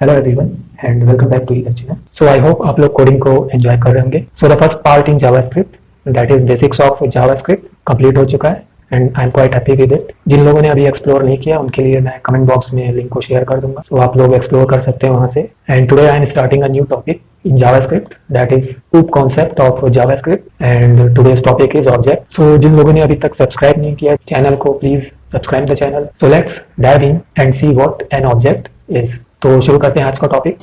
Hello everyone and welcome back to the channel. So I hope आप लोग coding को enjoy कर रहे होंगे। So the first part in JavaScript that is basics of JavaScript complete हो चुका है and I am quite happy with it. जिन लोगों ने अभी एक्सप्लोर नहीं किया उनके लिए मैं कमेंट बॉक्स में लिंक को शेयर कर दूंगा, तो आप लोग एक्सप्लोर कर सकते हैं वहां से। And today I am starting a new topic in JavaScript that is proof concept of JavaScript and today's topic is object. So जिन लोगों ने अभी तक सब्सक्राइब नहीं किया चैनल को please subscribe the channel. So let's dive in and see what an object is. तो शुरू करते हैं आज का topic.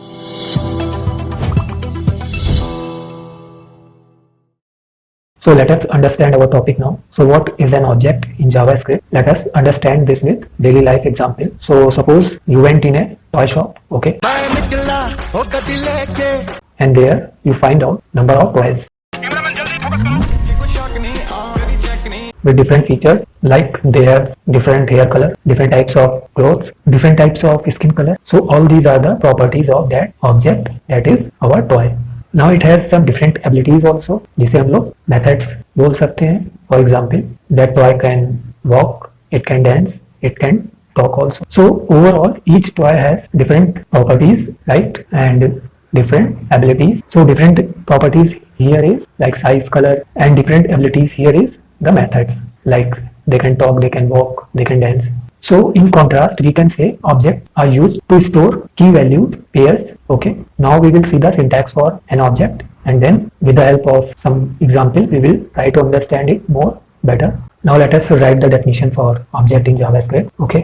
So let us understand our topic now. So what is an object in JavaScript? Let us understand this with daily life example. So suppose you went in a toy shop, okay? And there you find out number of toys with different features, like they have different hair color, different types of clothes, different types of skin color. So all these are the properties of that object, that is our toy. Now it has some different abilities also, जिसे हम लोग methods बोल सकते हैं. For example, that toy can walk, it can dance, it can talk also. So overall each toy has different properties, right, and different abilities. So different properties here is like size, color, and different abilities here is the methods, like they can talk, they can walk, they can dance. So in contrast we can say objects are used to store key valued pairs. Okay, now we will see the syntax for an object and then with the help of some example we will try to understand it more better. Now let us write the definition for object in JavaScript. Okay,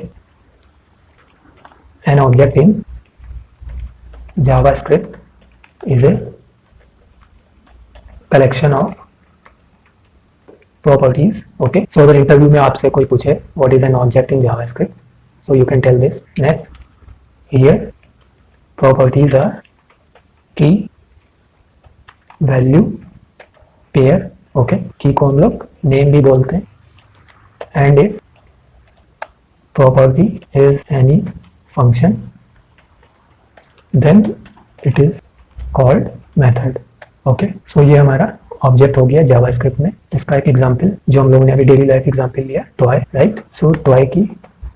an object in JavaScript is a collection of properties. Okay, so अगर interview में आपसे कोई पूछे what is an object in JavaScript, so you can tell this. Next, here properties are key value pair. Okay, key को हम लोग name भी बोलते हैं. And if property is any function then it is called method. Okay, so ये हमारा object हो गया जावास्क्रिप्ट में। इसका एक एग्जांपल जो हम लोगों ने अभी डेली लाइफ एग्जांपल लिया, टॉय, राइट। सो टॉय की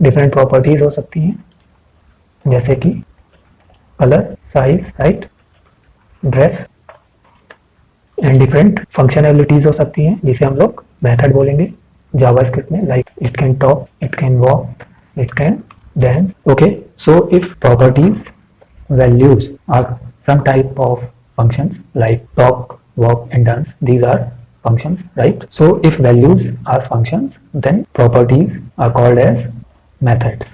डिफरेंट प्रॉपर्टीज हो सकती हैं, जैसे कि colour, size, right, dress, and different functionalities हो सकती हैं जिसे हम लोग मेथड बोलेंगे जावास्क्रिप्ट में, like it can talk, it can walk, it can dance. Okay, so if properties values are some type of functions like talk, walk and dance, these are functions, right? So if values are functions then properties are called as methods.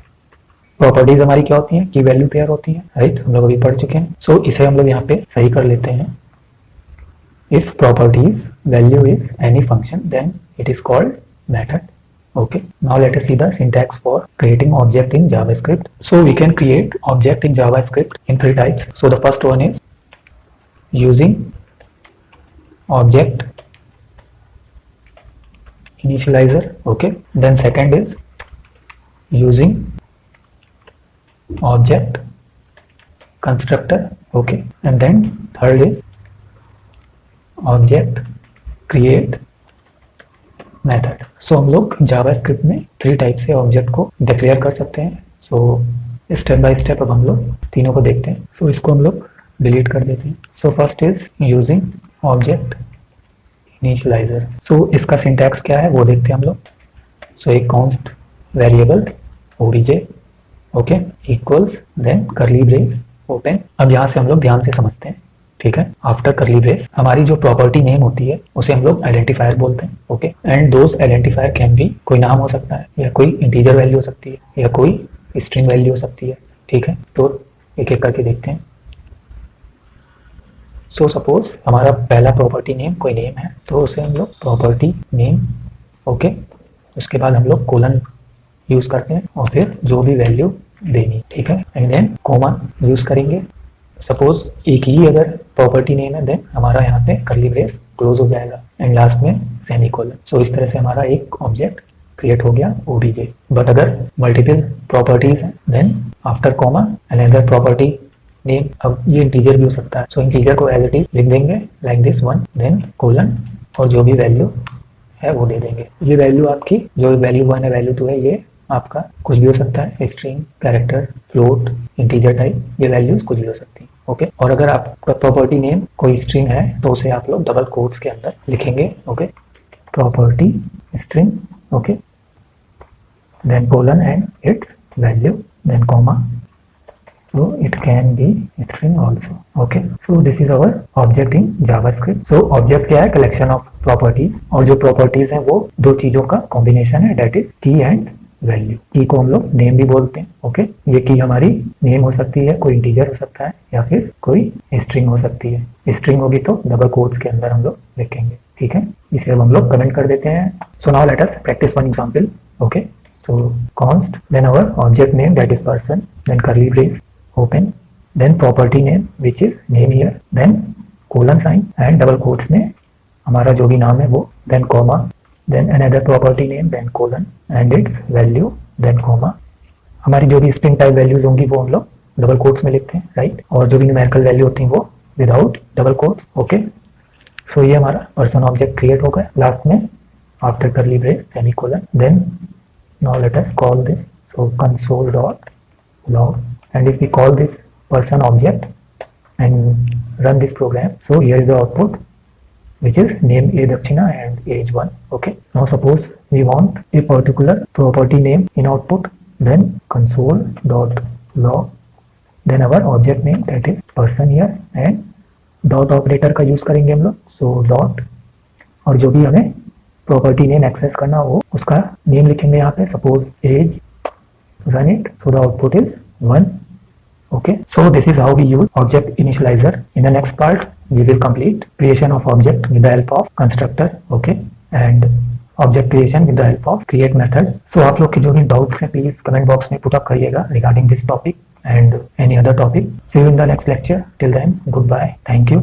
properties हमारी क्या होती हैं? की value pair होती हैं, right, हम लोग अभी पढ़ चुके हैं। सो इसे हम लोग यहाँ पे सही कर लेते हैं। if properties value is any function then it is called method. Okay, now let us see the syntax for creating object in JavaScript. So we can create object in JavaScript in three types. So the first one is using object initializer. Okay, then second is using object constructor. Okay, and then third is object create method. So हम लोग JavaScript में three type से object को declare कर सकते हैं। So step by step अब हम लोग तीनों को देखते हैं। सो इसको हम लोग डिलीट कर देते हैं। So first is using object initializer. So इसका सिंटैक्स क्या है वो देखते हैं हम लोग। सो एक कॉन्स्ट वेरिएबल ओरिजे, okay, equals, then curly brace open. अब यहाँ से हम लोग ध्यान से समझते हैं, ठीक है। आफ्टर करली ब्रेस हमारी जो प्रॉपर्टी नेम होती है उसे हम लोग आइडेंटिफायर बोलते हैं। Okay, and those identifier can भी कोई नाम हो सकता है, या कोई इंटीजर वैल्यू हो सकती है, या कोई स्ट्रिंग वैल्यू हो सकती है, ठीक है। तो एक एक करके देखते हैं। सो सपोज हमारा पहला प्रॉपर्टी नेम कोई नेम है, तो उसे हम लोग प्रॉपर्टी नेम, ओके, उसके बाद हम लोग कोलन यूज करते हैं और फिर जो भी वैल्यू देनी, ठीक है, एंड देन कॉमा यूज करेंगे। सपोज एक ही अगर प्रॉपर्टी नेम है देन हमारा यहाँ पे करली ब्रेस क्लोज हो जाएगा एंड लास्ट में सेमीकोलन। सो इस तरह से हमारा एक ऑब्जेक्ट क्रिएट हो गया ओबीजे। बट अगर मल्टीपल प्रॉपर्टीज हैं then after comma another property name, अब ये इंटीजर भी हो सकता है। सो इंटीजर को एज इट इज लिख देंगे like this one, then colon, और जो भी वैल्यू है वो दे देंगे। ये वैल्यू आपकी जो वैल्यू 1 है वैल्यू 2 है ये आपका कुछ भी हो सकता है, string, character, float, integer type, ये वैल्यूज कुछ भी हो सकती है। ओके, और अगर आपका प्रॉपर्टी नेम कोई स्ट्रिंग है तो उसे आप लोग डबल कोट्स के अंदर लिखेंगे। Okay, property string, okay, then colon and its value, then comma, so it can be string also. Okay, so this is our object in JavaScript. So object क्या है? collection of properties, और जो properties हैं वो दो चीजों का combination है, that is key and value. की को हम लोग name भी बोलते हैं। ओके, ये की हमारी name हो सकती है, कोई integer हो सकता है, या फिर कोई string हो सकती है। string होगी तो डबल कोट्स के अंदर हम लोग लिखेंगे। ठीक है, इसे अब हम लोग कमेंट कर देते हैं। So now let us practice one example. Okay, so const, then our object name, that is person, then curly brace open, then property name which is name here, then colon sign and double quotes में हमारा जो भी नाम है वो, then comma, then another property name, then colon and its value, then comma। हमारी जो भी string type values होंगी वो हम लोग डबल कोट्स में लिखते हैं, राइट, और जो भी न्यूमेरिकल वैल्यू होती हैं वो विदाउट डबल कोट्स। ओके, सो ये हमारा पर्सन ऑब्जेक्ट क्रिएट हो गया लास्ट में after curly brace semicolon। then now let us call this, so console.log, and if we call this person object and run this program, so here is the output which is name A Dakshina and age 1. Okay, now suppose we want a particular property name in output, then console.log, then our object name, that is person here, and dot operator का use करेंगे हम लोग, so dot, और जो भी हमें property name access करना हो उसका नेम लिखेंगे यहाँ पे, suppose age, run it, so the output is 1। Okay, so this is how we use object initializer. In the next part we will complete creation of object with the help of constructor, okay, and object creation with the help of create method. So आप लोग के जो भी doubts हैं please comment box में put up करिएगा regarding this topic and any other topic. See you in the next lecture. Till then, goodbye. Thank you.